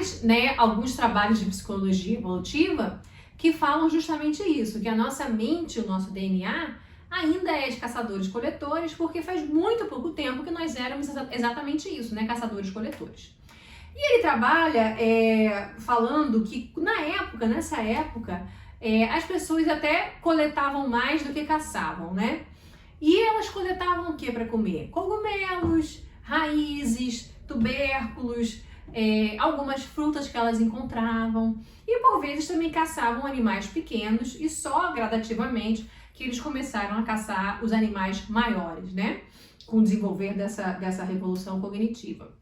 traz, né, alguns trabalhos de psicologia evolutiva que falam justamente isso, que a nossa mente, o nosso DNA, ainda é de caçadores-coletores, porque faz muito pouco tempo que nós éramos exatamente isso, né, caçadores-coletores. E ele trabalha falando que nessa época, as pessoas até coletavam mais do que caçavam, né? E elas coletavam o que para comer? Cogumelos, raízes, tubérculos, algumas frutas que elas encontravam. E por vezes também caçavam animais pequenos e só gradativamente que eles começaram a caçar os animais maiores, né? Com o desenvolver dessa revolução cognitiva.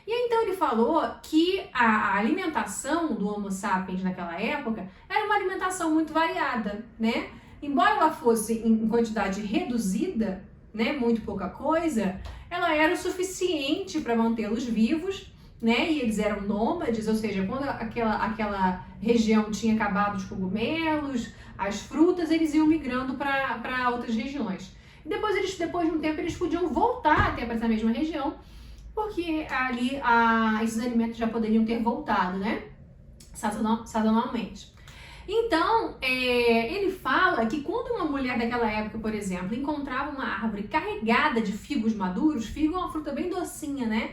E então ele falou que a alimentação do Homo sapiens naquela época era uma alimentação muito variada, né? Embora ela fosse em quantidade reduzida, né, muito pouca coisa, ela era o suficiente para mantê-los vivos, né? E eles eram nômades, ou seja, quando aquela região tinha acabado os cogumelos, as frutas, eles iam migrando para outras regiões. E depois de um tempo, eles podiam voltar até para essa mesma região, porque ali esses alimentos já poderiam ter voltado, né? Sazonalmente. Então, ele fala que quando uma mulher daquela época, por exemplo, encontrava uma árvore carregada de figos maduros, figo é uma fruta bem docinha, né?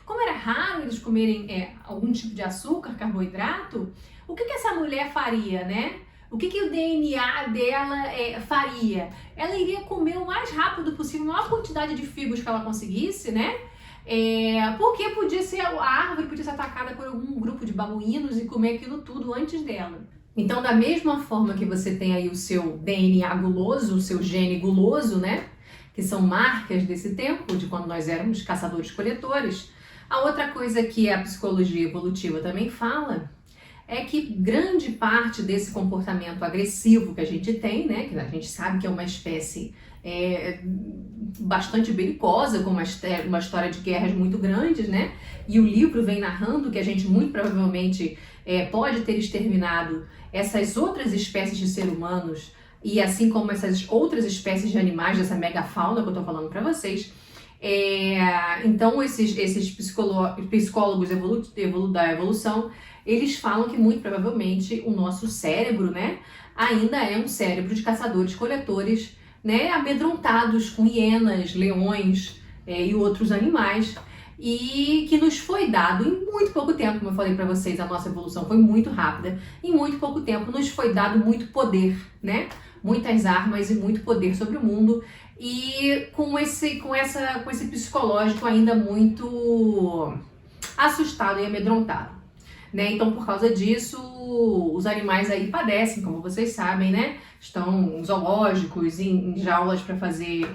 Como era raro eles comerem algum tipo de açúcar, carboidrato, o que essa mulher faria, né? O que o DNA dela faria? Ela iria comer o mais rápido possível, a maior quantidade de figos que ela conseguisse, né? Porque podia ser, a árvore podia ser atacada por algum grupo de babuínos e comer aquilo tudo antes dela. Então, da mesma forma que você tem aí o seu DNA guloso, o seu gene guloso, né? Que são marcas desse tempo, de quando nós éramos caçadores-coletores. A outra coisa que a psicologia evolutiva também fala é que grande parte desse comportamento agressivo que a gente tem, né? Que a gente sabe que é uma espécie bastante belicosa, com uma história de guerras muito grandes, né? E o livro vem narrando que a gente muito provavelmente pode ter exterminado essas outras espécies de seres humanos e assim como essas outras espécies de animais dessa megafauna que eu tô falando para vocês. Então esses psicólogos da evolução, eles falam que muito provavelmente o nosso cérebro, né, ainda é um cérebro de caçadores-coletores, né, amedrontados com hienas, leões e outros animais, e que nos foi dado em muito pouco tempo, como eu falei para vocês, a nossa evolução foi muito rápida, em muito pouco tempo nos foi dado muito poder, né, muitas armas e muito poder sobre o mundo, e com esse psicológico ainda muito assustado e amedrontado. Né? Então, por causa disso, os animais aí padecem, como vocês sabem, né? Estão em zoológicos, em jaulas para fazer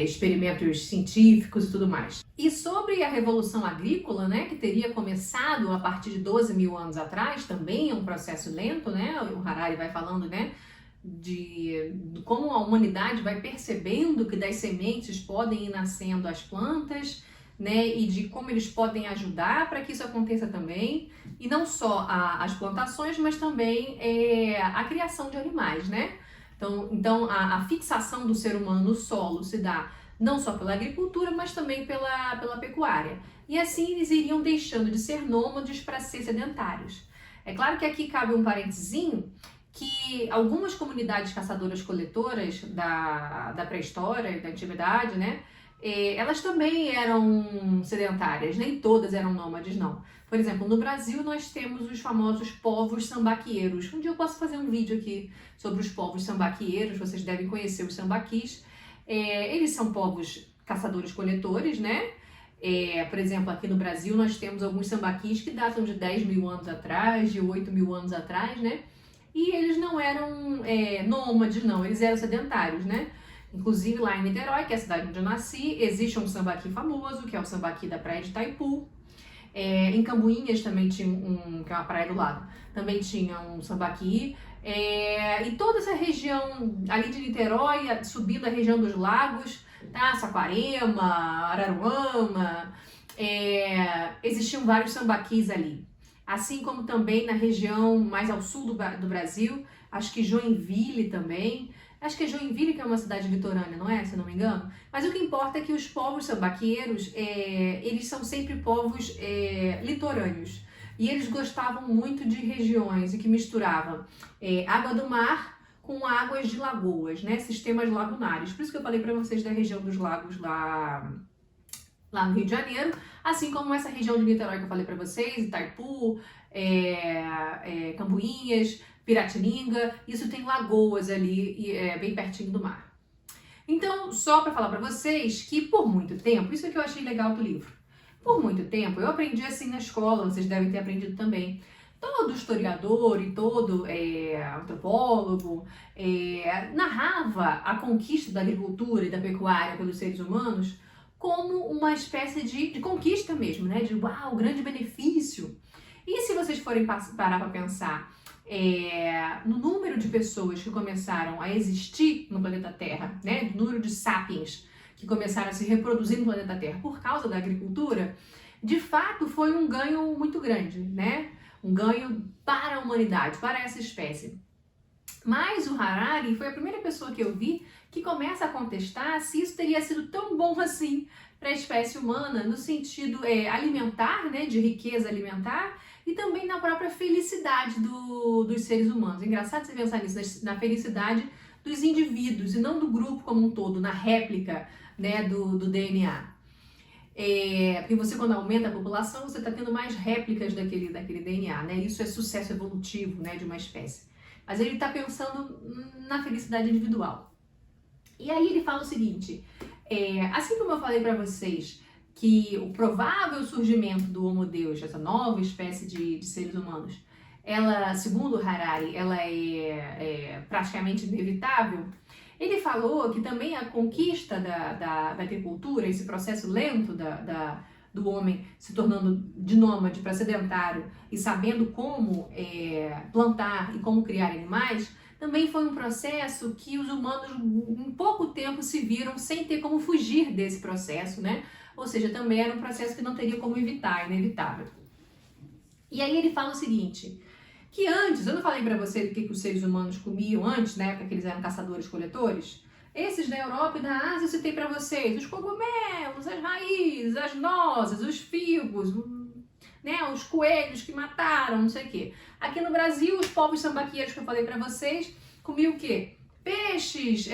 experimentos científicos e tudo mais. E sobre a Revolução Agrícola, né, que teria começado a partir de 12 mil anos atrás, também é um processo lento, né? O Harari vai falando, né, de como a humanidade vai percebendo que das sementes podem ir nascendo as plantas, né, e de como eles podem ajudar para que isso aconteça também, e não só as plantações, mas também a criação de animais, né? Então a fixação do ser humano no solo se dá não só pela agricultura, mas também pela pecuária. E assim eles iriam deixando de ser nômades para ser sedentários. É claro que aqui cabe um parentezinho, que algumas comunidades caçadoras-coletoras da pré-história e da antiguidade, né, elas também eram sedentárias, nem todas eram nômades, não. Por exemplo, no Brasil nós temos os famosos povos sambaqueiros. Um dia eu posso fazer um vídeo aqui sobre os povos sambaqueiros, vocês devem conhecer os sambaquis. Eles são povos caçadores-coletores, né? Por exemplo, aqui no Brasil nós temos alguns sambaquis que datam de 10 mil anos atrás, de 8 mil anos atrás, né? E eles não eram nômades, não, eles eram sedentários, né? Inclusive lá em Niterói, que é a cidade onde eu nasci, existe um sambaqui famoso, que é o sambaqui da praia de Itaipu. Em Cambuinhas também tinha que é uma praia do lado, também tinha um sambaqui. E toda essa região ali de Niterói, subindo a região dos lagos, tá? Saquarema, Araruama, existiam vários sambaquis ali. Assim como também na região mais ao sul do Brasil, acho que Joinville também. Acho que é Joinville que é uma cidade litorânea, não é? Se eu não me engano. Mas o que importa é que os povos sambaqueiros, eles são sempre povos litorâneos. e eles gostavam muito de regiões e que misturavam água do mar com águas de lagoas, né? Sistemas lagunares. Por isso que eu falei para vocês da região dos lagos lá no Rio de Janeiro, assim como essa região de Niterói que eu falei para vocês, Itaipu, Cambuinhas, Piratininga, isso tem lagoas ali, bem pertinho do mar. Então, só para falar para vocês que por muito tempo, isso é que eu achei legal do livro, por muito tempo, eu aprendi assim na escola, vocês devem ter aprendido também, todo historiador e todo antropólogo narrava a conquista da agricultura e da pecuária pelos seres humanos como uma espécie de conquista mesmo, né? De uau, grande benefício. E se vocês forem parar para pensar no número de pessoas que começaram a existir no planeta Terra, né? No número de sapiens que começaram a se reproduzir no planeta Terra por causa da agricultura, de fato foi um ganho muito grande, né? Um ganho para a humanidade, para essa espécie. Mas o Harari foi a primeira pessoa que eu vi que começa a contestar se isso teria sido tão bom assim para a espécie humana, no sentido alimentar, né, de riqueza alimentar, e também na própria felicidade dos seres humanos. É engraçado você pensar nisso, na felicidade dos indivíduos e não do grupo como um todo, na réplica, né, do DNA. Porque você, quando aumenta a população, você está tendo mais réplicas daquele DNA, né? Isso é sucesso evolutivo, né, de uma espécie. Mas ele está pensando na felicidade individual. E aí ele fala o seguinte, assim como eu falei para vocês que o provável surgimento do Homo Deus, essa nova espécie de seres humanos, ela, segundo Harari, ela é praticamente inevitável, ele falou que também a conquista da agricultura, esse processo lento do homem se tornando de nômade para sedentário e sabendo como plantar e como criar animais, também foi um processo que os humanos em pouco tempo se viram sem ter como fugir desse processo, né? Ou seja, também era um processo que não teria como evitar, inevitável. E aí ele fala o seguinte, que antes, eu não falei para vocês o que os seres humanos comiam antes, né, porque eles eram caçadores-coletores? Esses da Europa e da Ásia eu citei para vocês, os cogumelos, as raízes, as nozes, os figos, né, os coelhos que mataram, não sei o quê. Aqui no Brasil, os povos sambaqueiros que eu falei para vocês, comiam o quê? Peixes,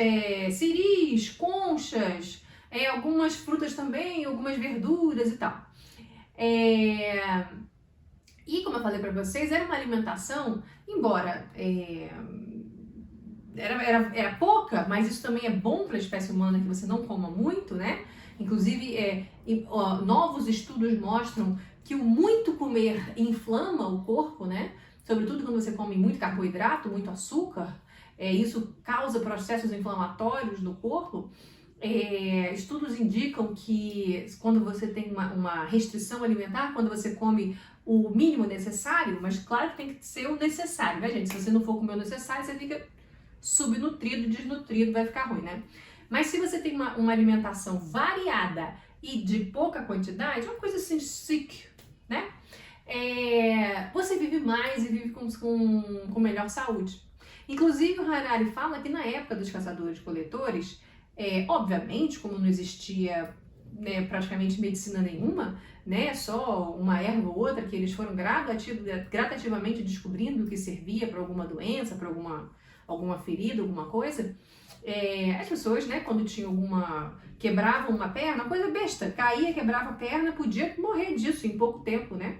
siris, conchas, algumas frutas também, algumas verduras e tal. E como eu falei para vocês, era uma alimentação, embora era pouca, mas isso também é bom para a espécie humana que você não coma muito, né? Inclusive, novos estudos mostram que o muito comer inflama o corpo, né? Sobretudo quando você come muito carboidrato, muito açúcar, isso causa processos inflamatórios no corpo. Estudos indicam que quando você tem uma restrição alimentar, quando você come o mínimo necessário, mas claro que tem que ser o necessário, né, gente? Se você não for comer o necessário, você fica subnutrido, desnutrido, vai ficar ruim, né? Mas se você tem uma alimentação variada e de pouca quantidade, uma coisa assim, sick, né? Você vive mais e vive com melhor saúde. Inclusive, o Harari fala que na época dos caçadores-coletores, obviamente, como não existia praticamente medicina nenhuma, né, só uma erva ou outra que eles foram gradativamente descobrindo que servia para alguma doença, para alguma ferida, alguma coisa, as pessoas, né, quando tinham quebravam uma perna, coisa besta, caía, quebrava a perna, podia morrer disso em pouco tempo, né,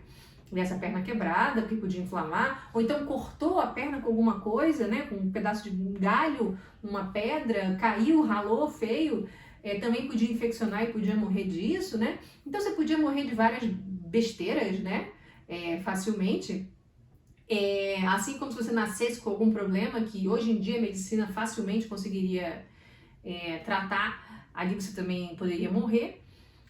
dessa perna quebrada, porque podia inflamar, ou então cortou a perna com alguma coisa, né, com um pedaço de um galho, uma pedra, caiu, ralou feio, também podia infeccionar e podia morrer disso, né, então você podia morrer de várias besteiras, né, facilmente, assim como se você nascesse com algum problema que hoje em dia a medicina facilmente conseguiria tratar, ali você também poderia morrer.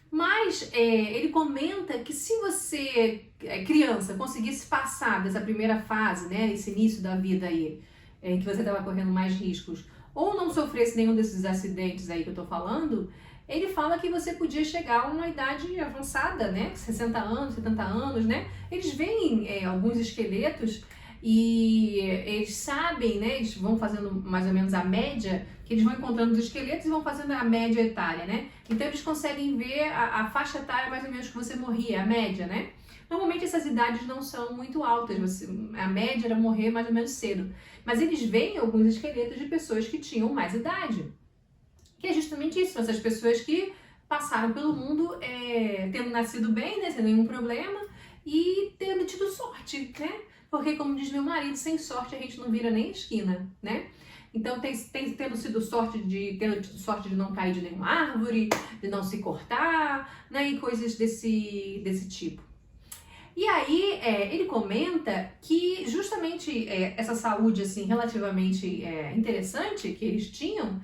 Mas ele comenta que se você, criança, conseguisse passar dessa primeira fase, né, esse início da vida aí, em que você estava correndo mais riscos, ou não sofresse nenhum desses acidentes aí que eu tô falando, ele fala que você podia chegar a uma idade avançada, né, 60 anos, 70 anos, né, eles veem alguns esqueletos e eles sabem, né, eles vão fazendo mais ou menos a média, que eles vão encontrando os esqueletos e vão fazendo a média etária, né? Então eles conseguem ver a faixa etária mais ou menos que você morria, a média, né? Normalmente essas idades não são muito altas, a média era morrer mais ou menos cedo. Mas eles veem alguns esqueletos de pessoas que tinham mais idade. Que é justamente isso, essas pessoas que passaram pelo mundo tendo nascido bem, né, sem nenhum problema, e tendo tido sorte, né? Porque, como diz meu marido, sem sorte a gente não vira nem esquina, né? Então, tendo tido sorte de não cair de nenhuma árvore, de não se cortar, né? E coisas desse tipo. E aí, ele comenta que justamente essa saúde, assim, relativamente interessante que eles tinham,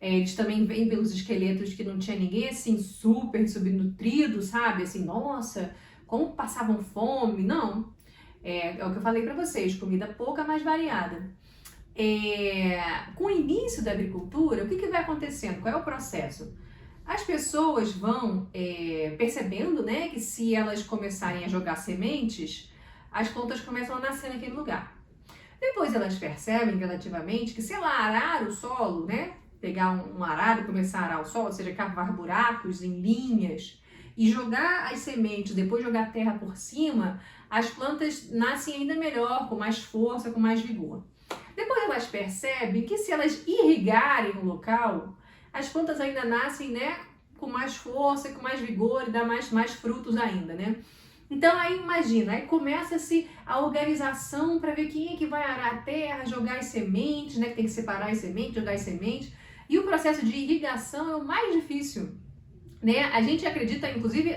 eles também veem pelos esqueletos que não tinha ninguém, assim, super subnutrido, sabe? Assim, nossa, como passavam fome. Não, é o que eu falei para vocês, comida pouca, mais variada. Com o início da agricultura, o que vai acontecendo? Qual é o processo? As pessoas vão percebendo, né, que se elas começarem a jogar sementes, as plantas começam a nascer naquele lugar. Depois elas percebem relativamente que, sei lá, arar o solo, né, pegar um arado e começar a arar o solo, ou seja, cavar buracos em linhas e jogar as sementes, depois jogar terra por cima, as plantas nascem ainda melhor, com mais força, com mais vigor. Depois elas percebem que se elas irrigarem o local, as plantas ainda nascem, né, com mais força, com mais vigor e dá mais frutos ainda, né? Então aí imagina, aí começa-se a organização para ver quem é que vai arar a terra, jogar as sementes, né, que tem que separar as sementes, jogar as sementes. E o processo de irrigação é o mais difícil, né? A gente acredita, inclusive,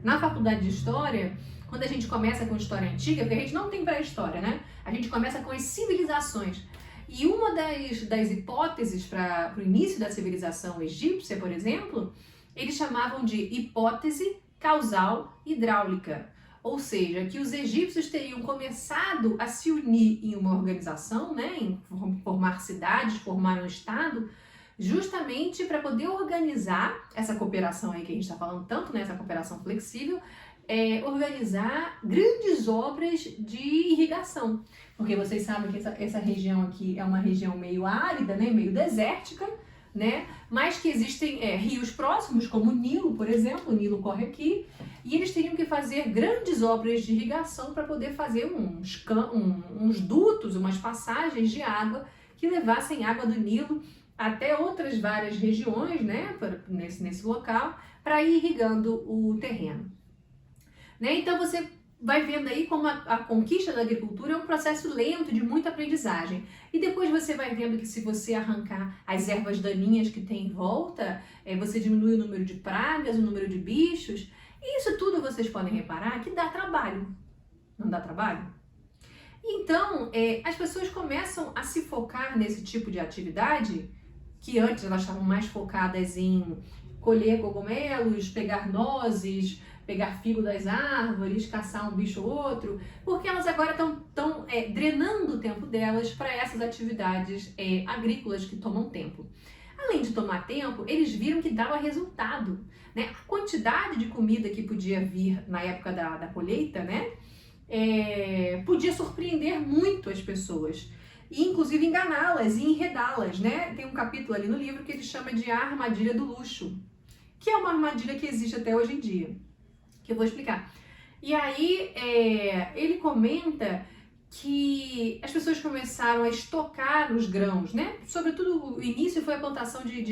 na faculdade de História, quando a gente começa com história antiga, porque a gente não tem pré-história, né? A gente começa com as civilizações. E uma das hipóteses para o início da civilização egípcia, por exemplo, eles chamavam de hipótese causal hidráulica. Ou seja, que os egípcios teriam começado a se unir em uma organização, né, em formar cidades, formar um estado, justamente para poder organizar essa cooperação aí que a gente está falando tanto, né, essa cooperação flexível, organizar grandes obras de irrigação. Porque vocês sabem que essa região aqui é uma região meio árida, né, meio desértica, né, mas que existem rios próximos, como o Nilo, por exemplo, o Nilo corre aqui, e eles teriam que fazer grandes obras de irrigação para poder fazer uns dutos, umas passagens de água que levassem água do Nilo até outras várias regiões, né, nesse local, para ir irrigando o terreno. Né? Então você vai vendo aí como a conquista da agricultura é um processo lento, de muita aprendizagem. E depois você vai vendo que se você arrancar as ervas daninhas que tem em volta, você diminui o número de pragas, o número de bichos. E isso tudo vocês podem reparar que dá trabalho. Não dá trabalho? Então, as pessoas começam a se focar nesse tipo de atividade, que antes elas estavam mais focadas em colher cogumelos, pegar nozes, pegar figo das árvores, caçar um bicho ou outro, porque elas agora estão drenando o tempo delas para essas atividades agrícolas que tomam tempo. Além de tomar tempo, eles viram que dava resultado, né? A quantidade de comida que podia vir na época da colheita, né? Podia surpreender muito as pessoas. E inclusive enganá-las e enredá-las, né? Tem um capítulo ali no livro que ele chama de a armadilha do luxo, que é uma armadilha que existe até hoje em dia, que eu vou explicar. E aí ele comenta que as pessoas começaram a estocar os grãos, né? Sobretudo o início foi a plantação de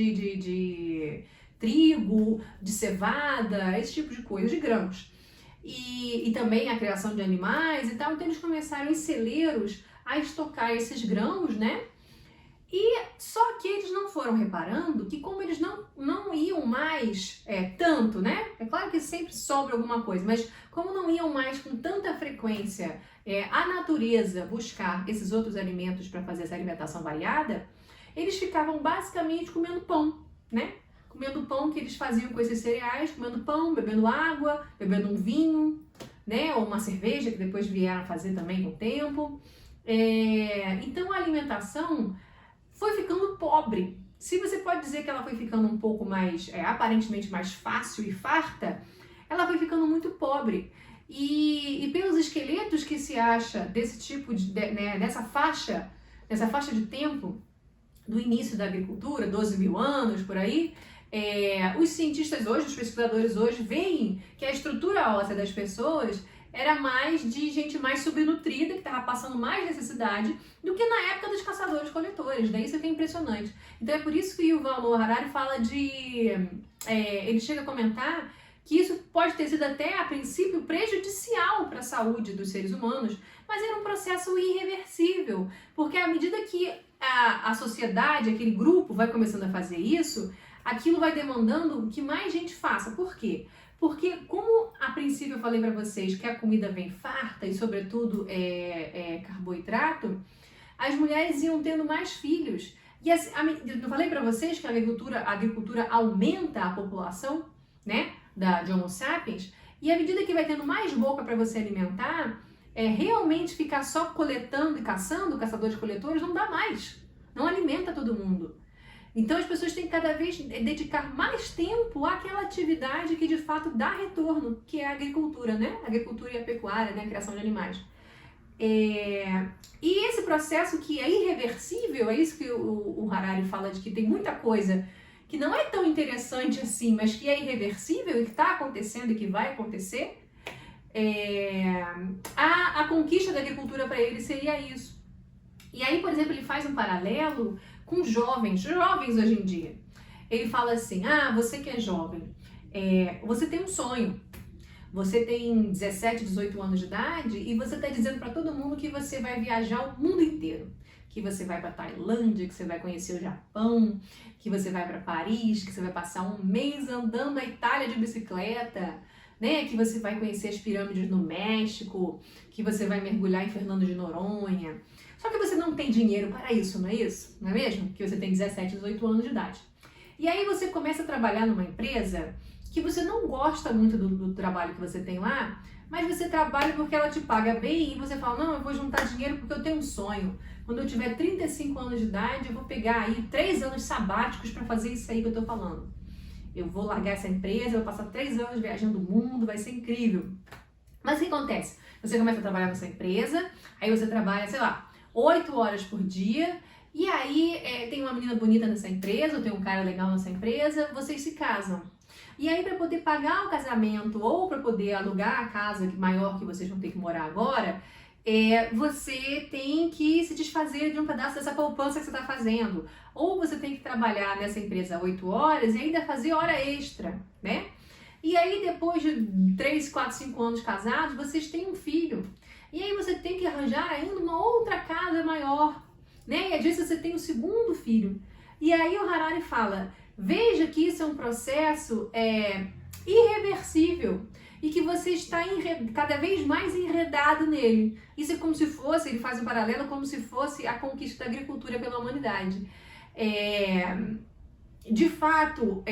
trigo, de cevada, esse tipo de coisa, de grãos. E também a criação de animais e tal, então eles começaram em celeiros a estocar esses grãos, né? E só que eles não foram reparando que como eles não iam mais tanto, né? É claro que sempre sobra alguma coisa, mas como não iam mais com tanta frequência à natureza buscar esses outros alimentos para fazer essa alimentação variada, eles ficavam basicamente comendo pão, né? Comendo pão que eles faziam com esses cereais, comendo pão, bebendo água, bebendo um vinho, né? Ou uma cerveja que depois vieram a fazer também com o tempo. Então a alimentação foi ficando pobre. Se você pode dizer que ela foi ficando um pouco mais, aparentemente mais fácil e farta, ela foi ficando muito pobre. E pelos esqueletos que se acha desse tipo né, nessa faixa de tempo do início da agricultura, 12 mil anos por aí, os cientistas hoje, os pesquisadores hoje, veem que a estrutura óssea das pessoas era mais de gente mais subnutrida, que estava passando mais necessidade, do que na época dos caçadores-coletores, né? Isso que é impressionante. Então é por isso que o Yuval Noah Harari fala ele chega a comentar que isso pode ter sido até, a princípio, prejudicial para a saúde dos seres humanos, mas era um processo irreversível, porque à medida que a sociedade, aquele grupo vai começando a fazer isso, aquilo vai demandando que mais gente faça. Por quê? Porque como a princípio eu falei para vocês que a comida vem farta e sobretudo carboidrato, as mulheres iam tendo mais filhos. E eu falei para vocês que a agricultura aumenta a população, né, de Homo sapiens, e à medida que vai tendo mais boca para você alimentar, realmente ficar só coletando e caçando, caçadores-coletores, não dá mais. Não alimenta todo mundo. Então as pessoas têm que cada vez dedicar mais tempo àquela atividade que de fato dá retorno, que é a agricultura, né? A agricultura e a pecuária, né? A criação de animais. E esse processo que é irreversível, é isso que o Harari fala, de que tem muita coisa que não é tão interessante assim, mas que é irreversível e que está acontecendo e que vai acontecer. A conquista da agricultura para ele seria isso. E aí, por exemplo, ele faz um paralelo com jovens hoje em dia. Ele fala assim, você que é jovem, você tem um sonho, você tem 17, 18 anos de idade e você está dizendo para todo mundo que você vai viajar o mundo inteiro, que você vai para Tailândia, que você vai conhecer o Japão, que você vai para Paris, que você vai passar um mês andando na Itália de bicicleta, né? Que você vai conhecer as pirâmides no México, que você vai mergulhar em Fernando de Noronha. Só que você não tem dinheiro para isso, não é isso? Não é mesmo? Que você tem 17, 18 anos de idade. E aí você começa a trabalhar numa empresa que você não gosta muito do trabalho que você tem lá, mas você trabalha porque ela te paga bem e você fala, não, eu vou juntar dinheiro porque eu tenho um sonho. Quando eu tiver 35 anos de idade, eu vou pegar aí 3 anos sabáticos para fazer isso aí que eu tô falando. Eu vou largar essa empresa, eu vou passar 3 anos viajando o mundo, vai ser incrível. Mas o que acontece? Você começa a trabalhar nessa empresa, aí você trabalha, sei lá, 8 horas por dia, e aí tem uma menina bonita nessa empresa, ou tem um cara legal nessa empresa, vocês se casam. E aí, para poder pagar o casamento ou para poder alugar a casa maior que vocês vão ter que morar agora, você tem que se desfazer de um pedaço dessa poupança que você está fazendo. Ou você tem que trabalhar nessa empresa 8 horas e ainda fazer hora extra, né? E aí, depois de 3, 4, 5 anos casados, vocês têm um filho. E aí você tem que arranjar ainda uma outra casa maior, né? E às vezes você tem um segundo filho. E aí o Harari fala, veja que isso é um processo irreversível e que você está cada vez mais enredado nele. Isso é como se fosse, ele faz um paralelo, como se fosse a conquista da agricultura pela humanidade. De fato,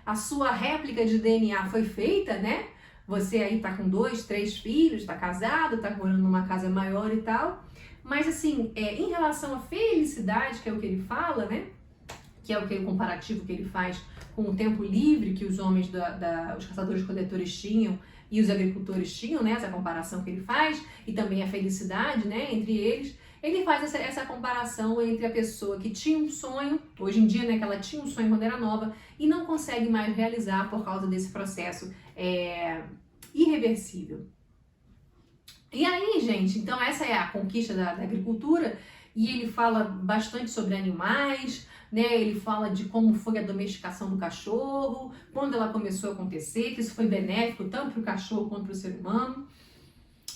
a sua réplica de DNA foi feita, né? Você aí tá com 2, 3 filhos, tá casado, tá morando numa casa maior e tal. Mas assim, em relação à felicidade, que é o que ele fala, né? Que é o comparativo que ele faz com o tempo livre que os homens, os caçadores-coletores tinham e os agricultores tinham, né? Essa comparação que ele faz, e também a felicidade, né? Entre eles. Ele faz essa comparação entre a pessoa que tinha um sonho, hoje em dia, né? Que ela tinha um sonho quando era nova e não consegue mais realizar por causa desse processo irreversível. E aí, gente, então essa é a conquista da agricultura, e ele fala bastante sobre animais, né? Ele fala de como foi a domesticação do cachorro, quando ela começou a acontecer, que isso foi benéfico tanto para o cachorro quanto para o ser humano.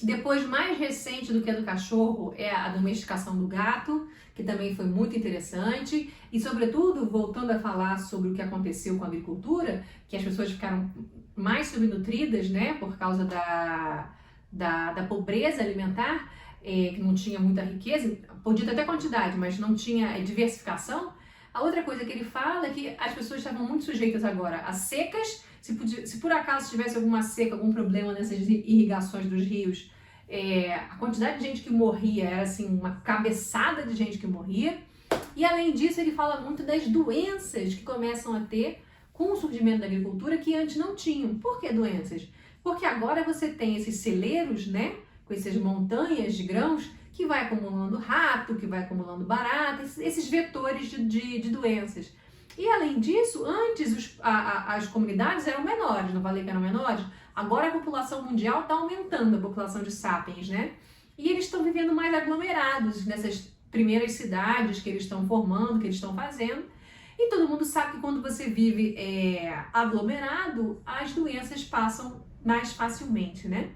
Depois, mais recente do que a do cachorro, é a domesticação do gato, que também foi muito interessante. E, sobretudo, voltando a falar sobre o que aconteceu com a agricultura, que as pessoas ficaram mais subnutridas, né, por causa da pobreza alimentar, que não tinha muita riqueza, podia ter até quantidade, mas não tinha diversificação. A outra coisa que ele fala é que as pessoas estavam muito sujeitas agora a secas. Se por acaso tivesse alguma seca, algum problema nessas irrigações dos rios, a quantidade de gente que morria era assim, uma cabeçada de gente que morria. E além disso, ele fala muito das doenças que começam a ter com o surgimento da agricultura que antes não tinham. Por que doenças? Porque agora você tem esses celeiros, né, com essas montanhas de grãos, que vai acumulando rato, que vai acumulando barata, esses vetores de doenças. E além disso, antes as comunidades eram menores, não falei que eram menores? Agora a população mundial está aumentando, a população de sapiens, né? E eles estão vivendo mais aglomerados nessas primeiras cidades que eles estão formando, que eles estão fazendo. E todo mundo sabe que quando você vive aglomerado, as doenças passam mais facilmente, né?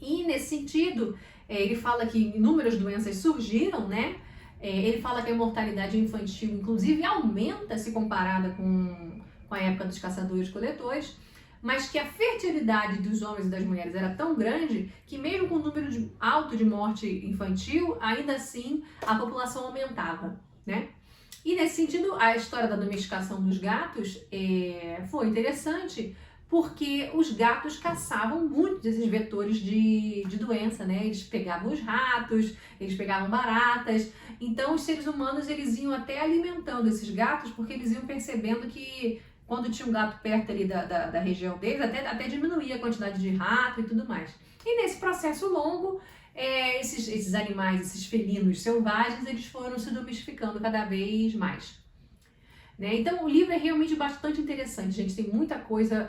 E nesse sentido, ele fala que inúmeras doenças surgiram, né? Ele fala que a mortalidade infantil, inclusive, aumenta se comparada com a época dos caçadores-coletores, mas que a fertilidade dos homens e das mulheres era tão grande que mesmo com o número alto de morte infantil, ainda assim a população aumentava, né? E nesse sentido, a história da domesticação dos gatos foi interessante, porque os gatos caçavam muito desses vetores de doença, né? Eles pegavam os ratos, eles pegavam baratas. Então, os seres humanos, eles iam até alimentando esses gatos, porque eles iam percebendo que quando tinha um gato perto ali da região deles, até diminuía a quantidade de rato e tudo mais. E nesse processo longo, esses animais, esses felinos selvagens, eles foram se domestificando cada vez mais. Né? Então o livro é realmente bastante interessante, gente, tem muita coisa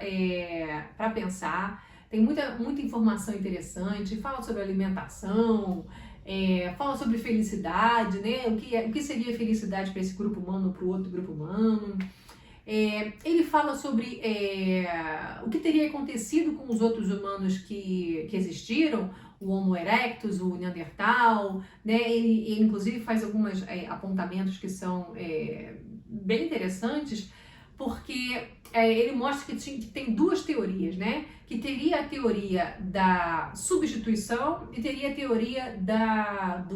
para pensar, tem muita informação interessante, fala sobre alimentação, fala sobre felicidade, né? O que seria felicidade para esse grupo humano ou para o outro grupo humano. Ele fala sobre o que teria acontecido com os outros humanos que existiram, o Homo erectus, o Neandertal, né? Ele inclusive faz alguns apontamentos que são bem interessantes, porque ele mostra que tem duas teorias, né? Que teria a teoria da substituição e teria a teoria da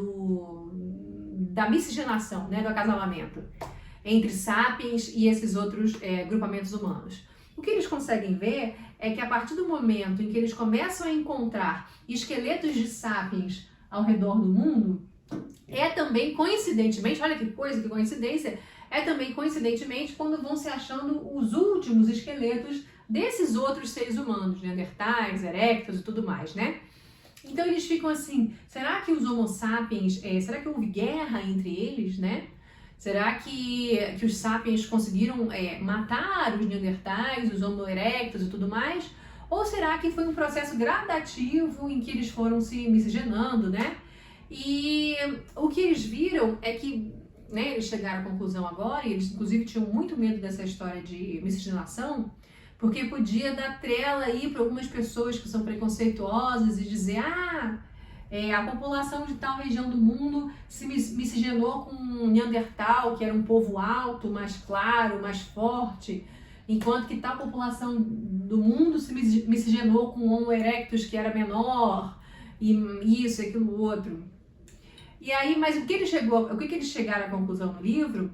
miscigenação, né? Do acasalamento entre sapiens e esses outros grupamentos humanos. O que eles conseguem ver é que a partir do momento em que eles começam a encontrar esqueletos de sapiens ao redor do mundo, também coincidentemente, olha que coisa, que coincidência, também coincidentemente quando vão se achando os últimos esqueletos desses outros seres humanos, Neandertais, Erectus e tudo mais, né? Então eles ficam assim, será que os Homo sapiens, será que houve guerra entre eles, né? Será que os sapiens conseguiram matar os Neandertais, os Homo erectus e tudo mais? Ou será que foi um processo gradativo em que eles foram se miscigenando, né? E o que eles viram é que, né, eles chegaram à conclusão agora, e eles inclusive tinham muito medo dessa história de miscigenação, porque podia dar trela aí para algumas pessoas que são preconceituosas e dizer, a população de tal região do mundo se miscigenou com um Neandertal, que era um povo alto, mais claro, mais forte, enquanto que tal população do mundo se miscigenou com o Homo erectus, que era menor, e isso, aquilo, outro. E aí, mas o que eles chegaram à conclusão no livro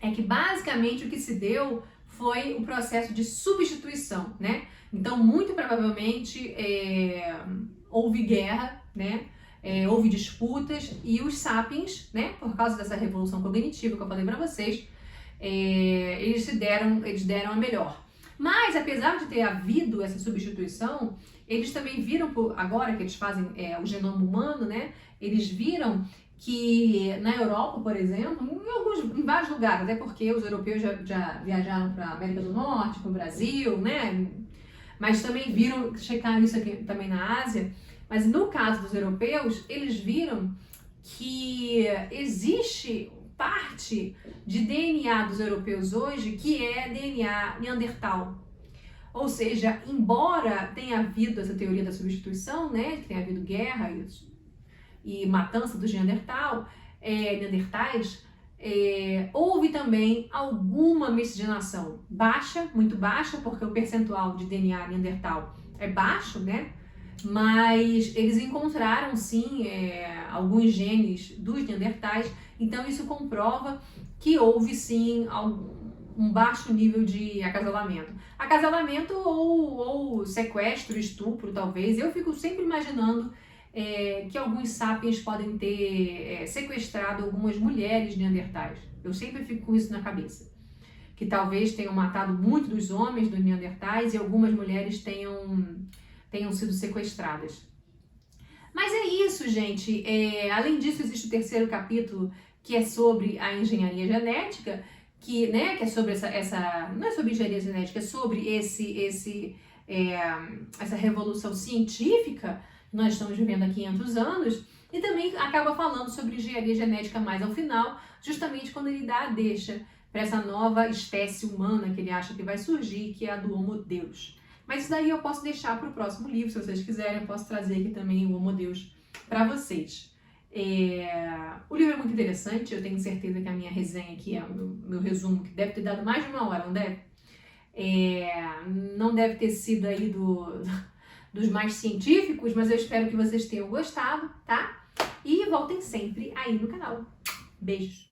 é que basicamente o que se deu foi o processo de substituição, né? Então, muito provavelmente, houve guerra, né? Houve disputas e os sapiens, né? Por causa dessa revolução cognitiva que eu falei para vocês, eles deram a melhor. Mas, apesar de ter havido essa substituição, eles também viram, agora que eles fazem o genoma humano, né? Eles viram que na Europa, por exemplo, em vários lugares, até porque os europeus já viajaram para a América do Norte, para o Brasil, né? Mas também checaram isso aqui também na Ásia. Mas no caso dos europeus, eles viram que existe parte de DNA dos europeus hoje que é DNA Neandertal. Ou seja, embora tenha havido essa teoria da substituição, né, que tenha havido guerra e matança dos Neandertais, houve também alguma miscigenação baixa, muito baixa, porque o percentual de DNA Neandertal é baixo, né? Mas eles encontraram sim alguns genes dos Neandertais, então isso comprova que houve sim um baixo nível de acasalamento. Acasalamento ou sequestro, estupro, talvez. Eu fico sempre imaginando que alguns sapiens podem ter sequestrado algumas mulheres neandertais. Eu sempre fico com isso na cabeça. Que talvez tenham matado muito dos homens dos neandertais e algumas mulheres tenham tenham sido sequestradas. Mas é isso, gente. Além disso, existe o terceiro capítulo, que é sobre a engenharia genética, que é sobre não é sobre engenharia genética, é sobre essa revolução científica que nós estamos vivendo há 500 anos, e também acaba falando sobre engenharia genética mais ao final, justamente quando ele dá a deixa para essa nova espécie humana que ele acha que vai surgir, que é a do Homo Deus. Mas isso daí eu posso deixar para o próximo livro, se vocês quiserem, eu posso trazer aqui também o Homo Deus para vocês. O livro é muito interessante, eu tenho certeza que a minha resenha aqui, o meu resumo, que deve ter dado mais de 1 hora, não deve? Não deve ter sido aí dos mais científicos, mas eu espero que vocês tenham gostado, tá? E voltem sempre aí no canal. Beijos!